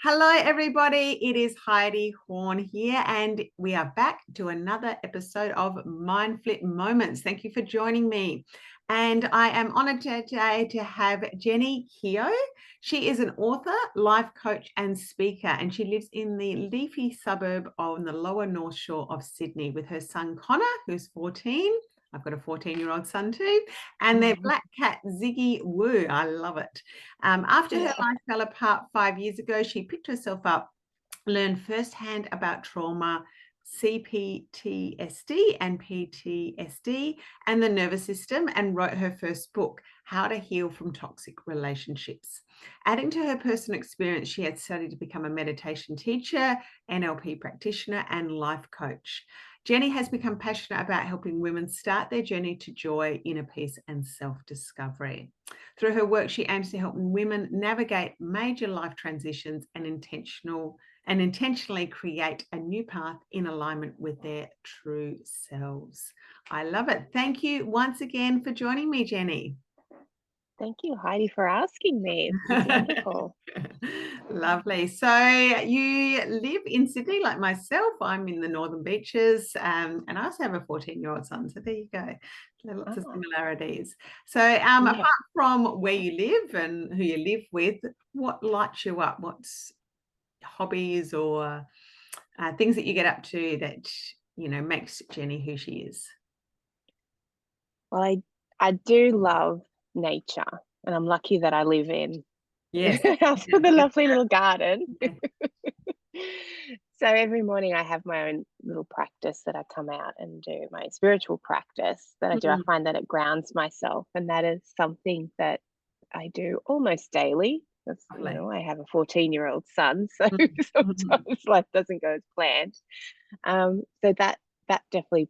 Hello, everybody. It is Heidi Horn here, and we are back to another episode of Mindflip Moments. Thank you for joining me. And I am honored today to have Jenny Keogh. She is an author, life coach, and speaker, and she lives in the leafy suburb on the lower North Shore of Sydney with her son Connor, who's 14. I've got a 14-year-old son too, and their black cat Ziggy Woo. I love it. After her life fell apart 5 years ago, she picked herself up, learned firsthand about trauma, CPTSD and PTSD, and the nervous system, and wrote her first book, How to Heal from Toxic Relationships. Adding to her personal experience, she had studied to become a meditation teacher, NLP practitioner, and life coach. Jenny has become passionate about helping women start their journey to joy, inner peace, and self-discovery. Through her work, she aims to help women navigate major life transitions and intentionally create a new path in alignment with their true selves. I love it. Thank you once again for joining me, Jenny. Thank you, Heidi, for asking me. It's wonderful. Lovely. So you live in Sydney like myself. I'm in the Northern Beaches, and I also have a 14-year-old son. So there you go. Lots of similarities. So apart from where you live and who you live with, what lights you up? What's hobbies or things that you get up to that, makes Jenny who she is? Well, I do love nature, and I'm lucky that I live in a house with a lovely little garden. So every morning I have my own little practice that I come out and do, my spiritual practice that I do. I find that it grounds myself, and that is something that I do almost daily. Because, I have a 14-year-old son, so sometimes life doesn't go as planned. So that definitely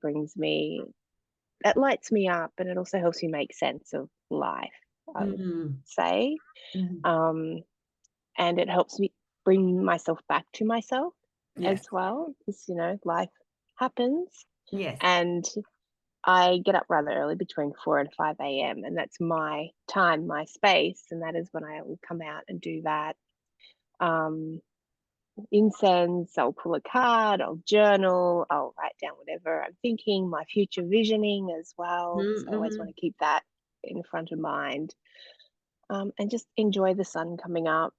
that lights me up, and it also helps me make sense of life, I would say. And it helps me bring myself back to myself as well, because life happens. And I get up rather early, between 4 and 5 a.m., and that's my time, my space, and that is when I will come out and do that. Incense, I'll pull a card, I'll journal, I'll write down whatever I'm thinking, my future visioning as well. So I always want to keep that in front of mind, and just enjoy the sun coming up.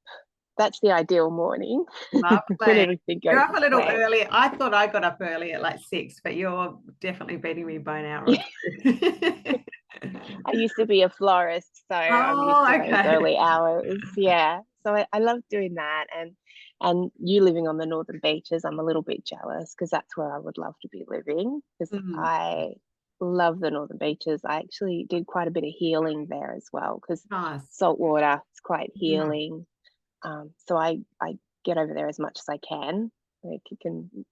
That's the ideal morning. Lovely. When everything goes You're up a little planned. early. I thought I got up early at like 6, but you're definitely beating me by an hour or two. I used to be a florist, so I'm used to those early hours. Yeah. So I love doing that. And you living on the Northern Beaches, I'm a little bit jealous, because that's where I would love to be living, because I love the Northern Beaches. I actually did quite a bit of healing there as well, because salt water is quite healing. So I get over there as much as I can. Like, it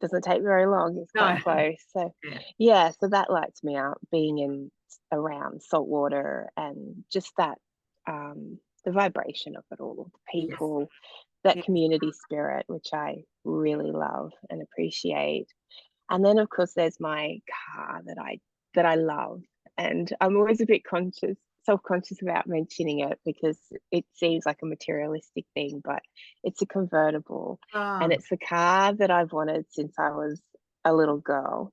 doesn't take very long. It's quite close. So so that lights me up, being around salt water, and just that the vibration of it all, the people, that community spirit, which I really love and appreciate. And then of course there's my car that I love, and I'm always a bit self-conscious about mentioning it, because it seems like a materialistic thing, but it's a convertible. And it's the car that I've wanted since I was a little girl.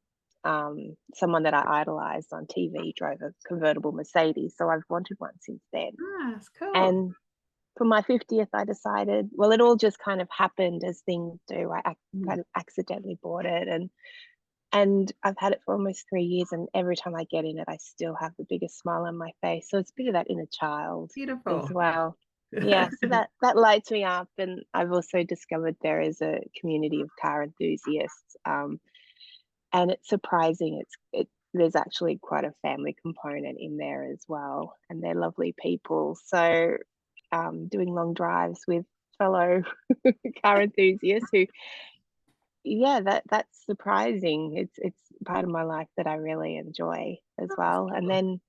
Someone that I idolized on TV drove a convertible Mercedes, so I've wanted one since then. That's cool. And for my 50th, I decided, well, it all just kind of happened as things do. I kind of accidentally bought it, and I've had it for almost 3 years, and every time I get in it, I still have the biggest smile on my face. So it's a bit of that inner child as well. Yeah, so that lights me up. And I've also discovered there is a community of car enthusiasts, and it's surprising. There's actually quite a family component in there as well, and they're lovely people. So doing long drives with fellow car enthusiasts who, that's surprising. It's part of my life that I really enjoy as well. And then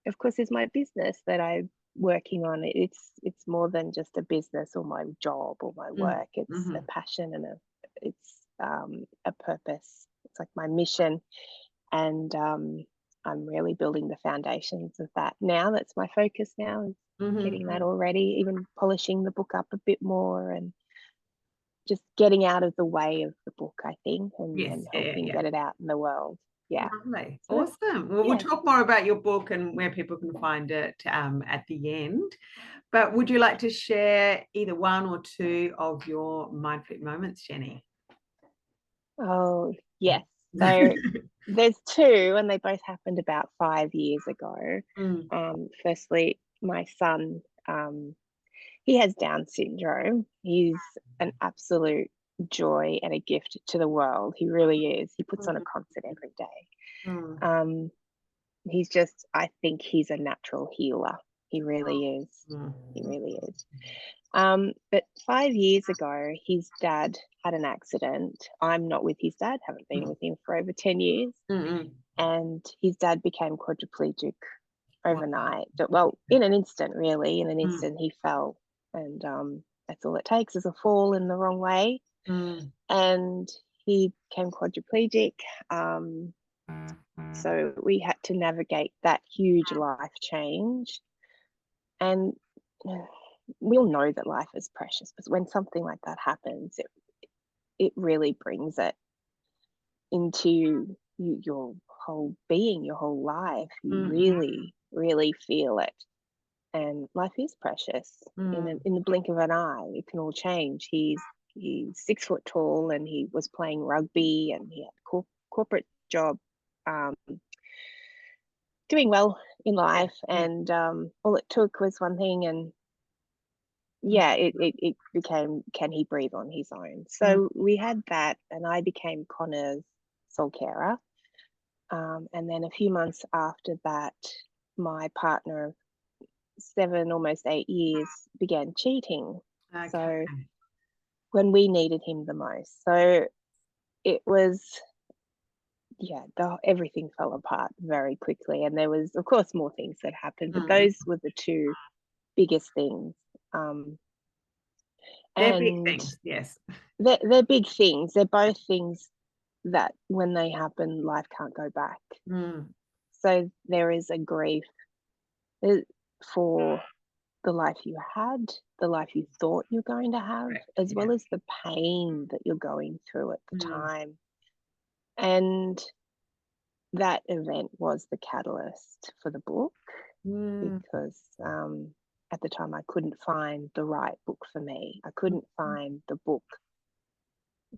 of course there's my business that I'm working on. It's more than just a business or my job or my work. It's a passion, and it's a purpose. It's like my mission, and I'm really building the foundations of that now. That's my focus now, is getting that already, even polishing the book up a bit more, and just getting out of the way of the book, I think, Yes. and helping get it out in the world. Yeah. Lovely. So Awesome. Well, we'll talk more about your book and where people can find it at the end. But would you like to share either one or two of your Mindflip moments, Jenny? Oh, yes. So there's two, and they both happened about 5 years ago. Firstly, my son, he has Down syndrome. He's an absolute joy and a gift to the world. He really is. He puts on a concert every day. He's just, I think he's a natural healer. He really is. He really is. But 5 years ago, his dad had an accident. I'm not with his dad, haven't been with him for over 10 years. And his dad became quadriplegic overnight. Well, in an instant, really. In an instant, he fell. And that's all it takes is a fall in the wrong way. And he became quadriplegic. So we had to navigate that huge life change. And we all know that life is precious, but when something like that happens, it really brings it into your whole being, your whole life. You really, really feel it. And life is precious. In the blink of an eye, it can all change. He's 6 foot tall, and he was playing rugby, and he had a corporate job, doing well in life. And all it took was one thing, and it became, can he breathe on his own? So we had that, and I became Connor's sole carer. And then a few months after that, my partner of 7, almost 8 years, began cheating. So when we needed him the most. So it was, everything fell apart very quickly. And there was, of course, more things that happened, but those were the two biggest things. They're big things, yes. They're big things. They're both things that when they happen, life can't go back. So there is a grief for the life you had, the life you thought you're going to have, as well as the pain that you're going through at the time. And that event was the catalyst for the book, because at the time I couldn't find the right book for me. I couldn't find the book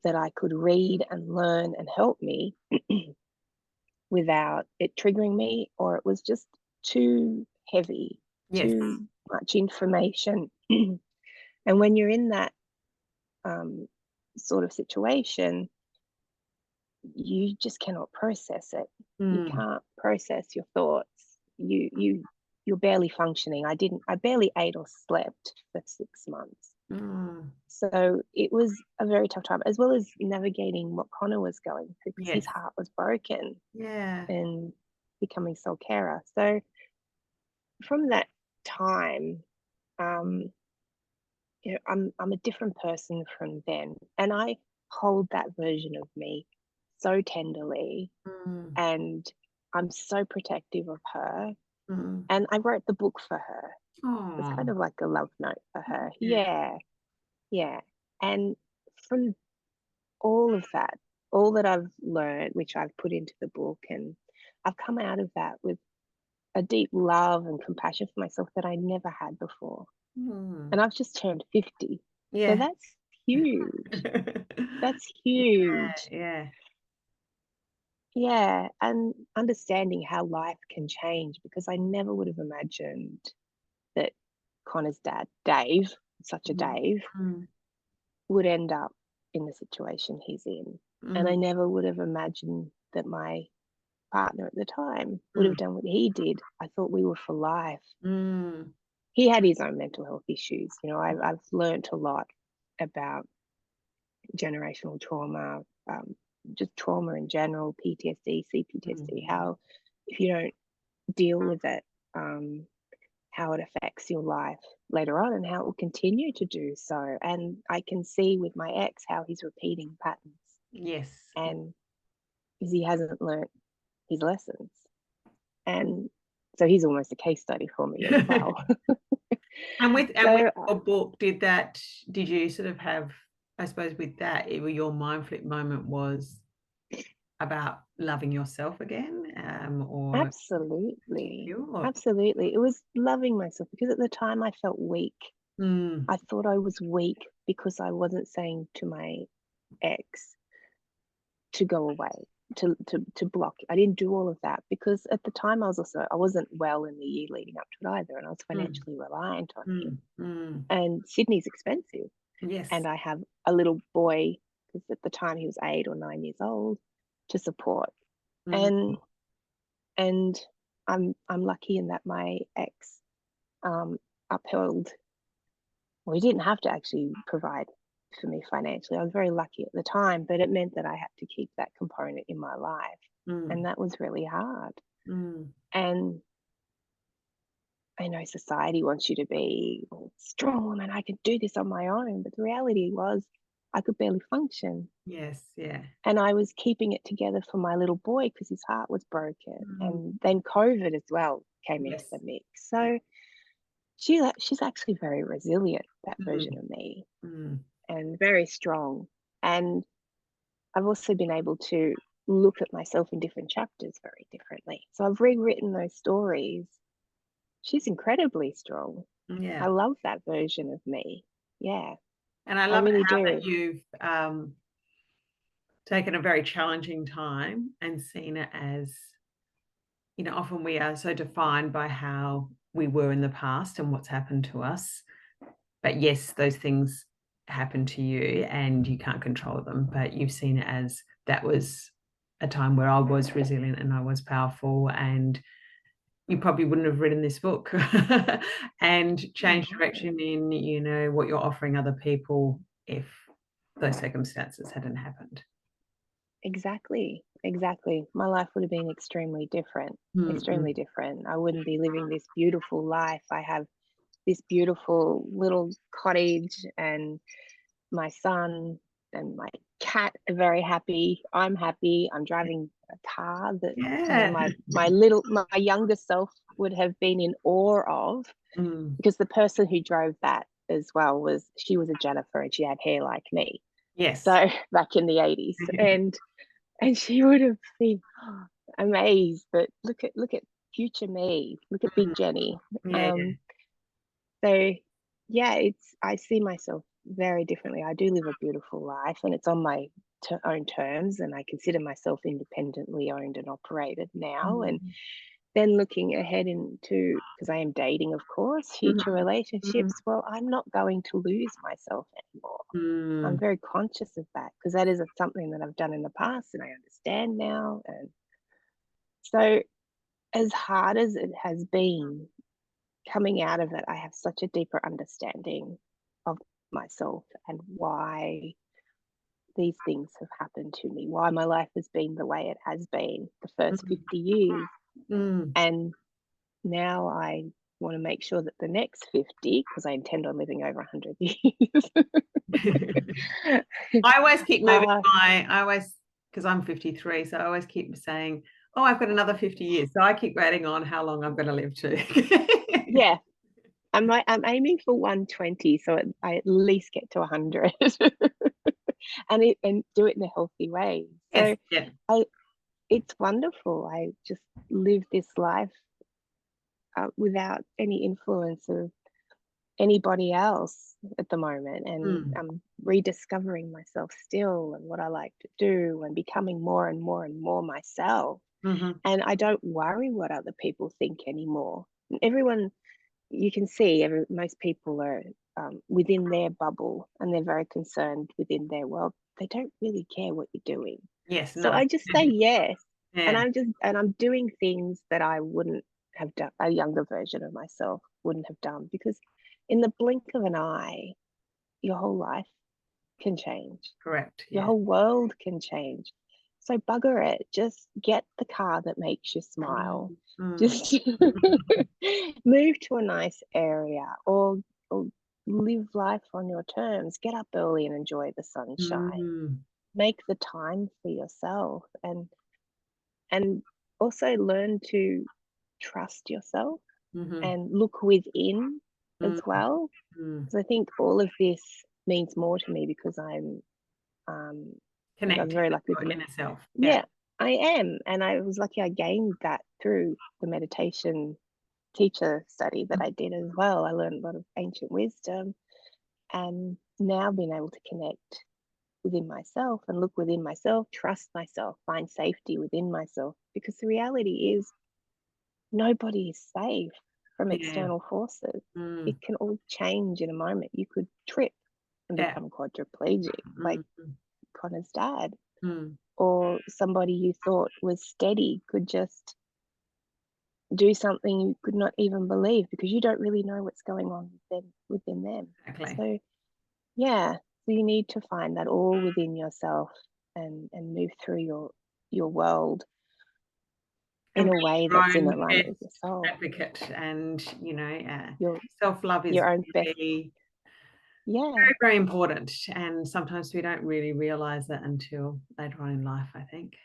that I could read and learn and help me without it triggering me, or it was just too heavy, too much information. And when you're in that sort of situation, you just cannot process it. You can't process your thoughts. You're barely functioning. I barely ate or slept for 6 months. So it was a very tough time, as well as navigating what Connor was going through, because his heart was broken. And becoming sole carer. So from that time, I'm a different person from then, and I hold that version of me so tenderly, and I'm so protective of her. And I wrote the book for her. It's kind of like a love note for her. And from all of that, all that I've learned, which I've put into the book, and I've come out of that with a deep love and compassion for myself that I never had before. And I've just turned 50. So that's huge. That's huge. Yeah. And understanding how life can change, because I never would have imagined that Connor's dad, Dave, such a Dave, would end up in the situation he's in. And I never would have imagined that my partner at the time would have done what he did. I thought we were for life. He had his own mental health issues. I've learned a lot about generational trauma, just trauma in general, PTSD, CPTSD, how if you don't deal with it, how it affects your life later on, and how it will continue to do so. And I can see with my ex how he's repeating patterns. And because he hasn't learnt his lessons. And so he's almost a case study for me as well. And with your book, did you sort of have I suppose with that, your Mindflip moment was about loving yourself again, or Absolutely. you, or Absolutely. It was loving myself because at the time I felt weak. I thought I was weak because I wasn't saying to my ex to go away, to block. I didn't do all of that because at the time I wasn't well in the year leading up to it either, and I was financially reliant on him. And Sydney's expensive, yes. and I have a little boy because at the time he was 8 or 9 years old to support. And and I'm lucky in that my ex upheld. Well, he didn't have to actually provide for me financially. I was very lucky at the time, but it meant that I had to keep that component in my life. And that was really hard. And I know society wants you to be a strong woman. I could do this on my own. But the reality was I could barely function. Yes, yeah. And I was keeping it together for my little boy because his heart was broken. And then COVID as well came into the Yes. mix. So she's actually very resilient, that version of me, and very strong. And I've also been able to look at myself in different chapters very differently. So I've rewritten those stories. She's incredibly strong. I Yeah. love that version of me. Yeah, And I I love it really how do. that you've taken a very challenging time and seen it as, often we are so defined by how we were in the past and what's happened to us. But yes, those things happen to you and you can't control them, but you've seen it as that was a time where I was resilient and I was powerful, and you probably wouldn't have written this book and changed direction in, what you're offering other people if those circumstances hadn't happened. Exactly. Exactly. My life would have been extremely different. Mm-hmm. Extremely different. I wouldn't be living this beautiful life. I have this beautiful little cottage and my son and my cat are very happy. I'm happy. I'm driving a car that Yeah. my younger self would have been in awe of, because the person who drove that as well was a Jennifer and she had hair like me. Yes. So back in the 80s. And she would have been amazed that look at future me, look at big Jenny. Yeah. So yeah, I see myself very differently. I do live a beautiful life and it's on my own terms, and I consider myself independently owned and operated now. And then looking ahead into, because I am dating, of course, future relationships, well, I'm not going to lose myself anymore. I'm very conscious of that because that is something that I've done in the past and I understand now. And so, as hard as it has been, coming out of it, I have such a deeper understanding of myself and why these things have happened to me, why my life has been the way it has been the first 50 years. And now I want to make sure that the next 50, because I intend on living over 100 years. I always keep moving because I'm 53, so I always keep saying, oh, I've got another 50 years. So I keep adding on how long I'm going to live to. Yeah. I'm aiming for 120, so I at least get to 100 and do it in a healthy way. So Yes, it's wonderful. I just live this life without any influence of anybody else at the moment, and I'm rediscovering myself still and what I like to do and becoming more and more and more myself. And I don't worry what other people think anymore. Everyone, you can see most people are within their bubble and they're very concerned within their world. They don't really care what you're doing. yes, So no. I just say yes. And Yeah. I'm doing things that I wouldn't have done, a younger version of myself wouldn't have done, because in the blink of an eye, your whole life can change. Correct. Your Yeah. whole world can change. So bugger it. Just get the car that makes you smile. Just move to a nice area, or live life on your terms. Get up early and enjoy the sunshine. Make the time for yourself, and also learn to trust yourself and look within as well. Because I think all of this means more to me because I'm I was Connected very with lucky with your inner self. yeah, I am. And I was lucky I gained that through the meditation teacher study that I did as well. I learned a lot of ancient wisdom, and now being able to connect within myself and look within myself, trust myself, find safety within myself. Because the reality is nobody is safe from Yeah. external forces. Mm. It can all change in a moment. You could trip and Yeah. become quadriplegic, like Mm. Connor's dad, Mm. or somebody you thought was steady could just do something you could not even believe because you don't really know what's going on within them. Exactly. So yeah, so you need to find that all within yourself and move through your world in And a be way your that's in own alignment with best your soul. advocate, and Your self-love is your own best. really Yeah, very, very important, and sometimes we don't really realize that until later on in life, I think.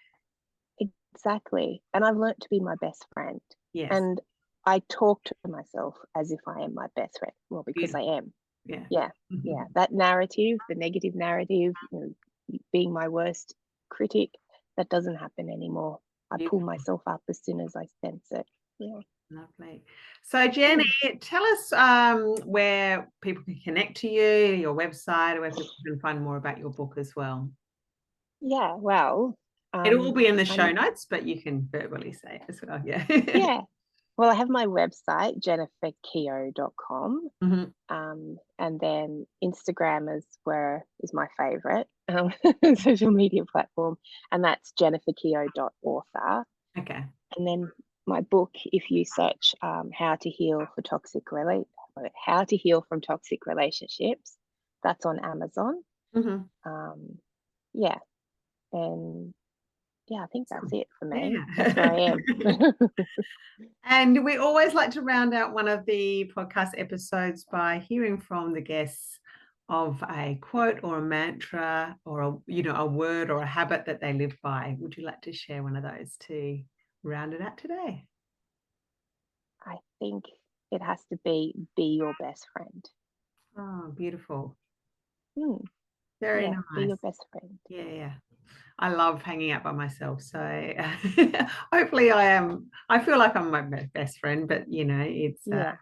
exactly. And I've learned to be my best friend. Yes. And I talk to myself as if I am my best friend. Well, because I Beautiful. am. Yeah. Yeah, yeah. That narrative, the negative narrative, being my worst critic, that doesn't happen anymore. I pull Beautiful. myself up as soon as I sense it. Yeah. Lovely. So Jenny, tell us where people can connect to you, your website, or where people can find more about your book as well. Yeah, well, It'll all be in the show I'm notes, but you can verbally say it as well. Yeah. yeah. Well, I have my website, jenniferkeogh.com. Mhm. And then Instagram is my favorite social media platform, and that's jenniferkeogh.author. Okay. And then my book, if you search how to heal from toxic relationships, that's on Amazon. Mhm. Um, yeah, and yeah, I think that's it for me. That's Yeah. where I am. And we always like to round out one of the podcast episodes by hearing from the guests of a quote or a mantra or a word or a habit that they live by. Would you like to share one of those to round it out today? I think it has to be your best friend. Oh, beautiful. Hmm. Very Yeah, be nice. your best friend. Yeah, yeah. I love hanging out by myself. So hopefully I feel like I'm my best friend, but it's Yeah,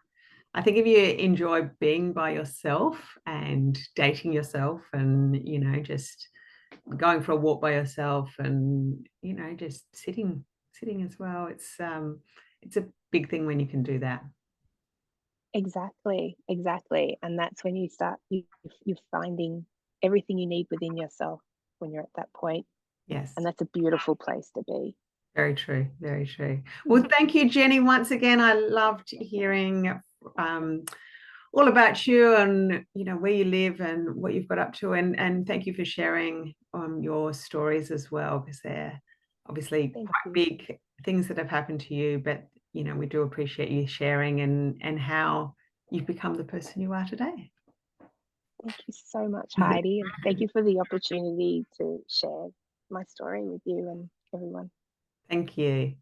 I think if you enjoy being by yourself and dating yourself and, just going for a walk by yourself and, just sitting as well, it's a big thing when you can do that. exactly, exactly. And that's when you're finding everything you need within yourself when you're at that point. Yes. And that's a beautiful place to be. Very true. Very true. Hmm. Well, thank you, Jenny, once again. I loved hearing all about you and where you live and what you've got up to, and thank you for sharing your stories as well, because they're obviously Thank quite you. big things that have happened to you, but we do appreciate you sharing and how you've become the person you are today. Thank you so much, Heidi. And thank you for the opportunity to share my story with you and everyone. Thank you.